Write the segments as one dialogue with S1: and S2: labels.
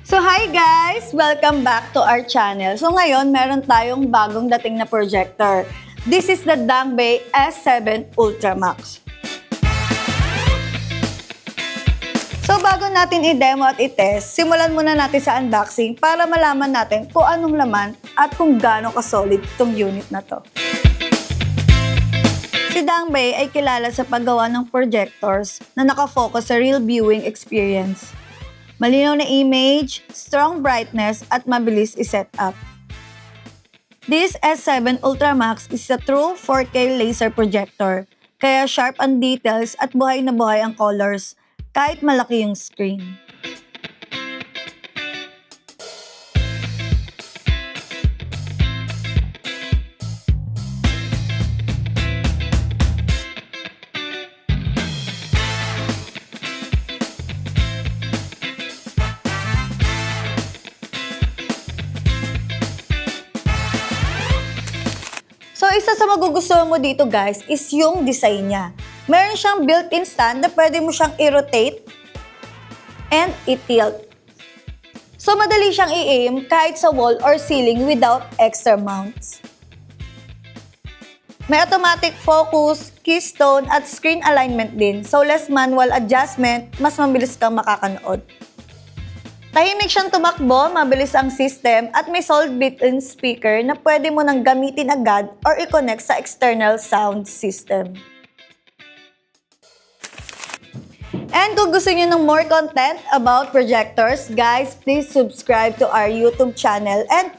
S1: So hi guys! Welcome back to our channel. So ngayon, meron tayong bagong dating na projector. This is the Dangbei S7 Ultramax. So bago natin i-demo at i-test, simulan muna natin sa unboxing para malaman natin kung anong laman at kung gaano ka-solid itong unit na to. Si Dangbei ay kilala sa paggawa ng projectors na nakafocus sa real viewing experience. Malinaw na image, strong brightness, at mabilis i-set up. This S7 Ultramax is a true 4K laser projector, kaya sharp ang details at buhay na buhay ang colors, kahit malaki yung screen. So, isa sa magugustuhan mo dito guys is yung design niya. Meron siyang built-in stand na pwede mo siyang i-rotate and i-tilt. So, madali siyang i-aim kahit sa wall or ceiling without extra mounts. May automatic focus, keystone, at screen alignment din. So, less manual adjustment, mas mabilis kang makakanood. Tahimik siyang tumakbo, mabilis ang system, at may solid built-in speaker na pwede mo nang gamitin agad or i-connect sa external sound system. And kung gusto niyo ng more content about projectors, guys, please subscribe to our YouTube channel and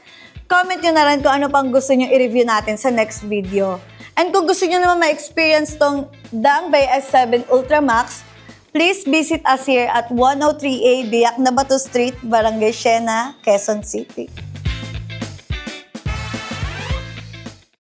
S1: comment nyo na rin kung ano pang gusto niyo i-review natin sa next video. And kung gusto niyo naman ma-experience tong Dangbei S7 Ultramax, please visit us here at 103A Biak na Bato Street, Barangay Siena, Quezon City.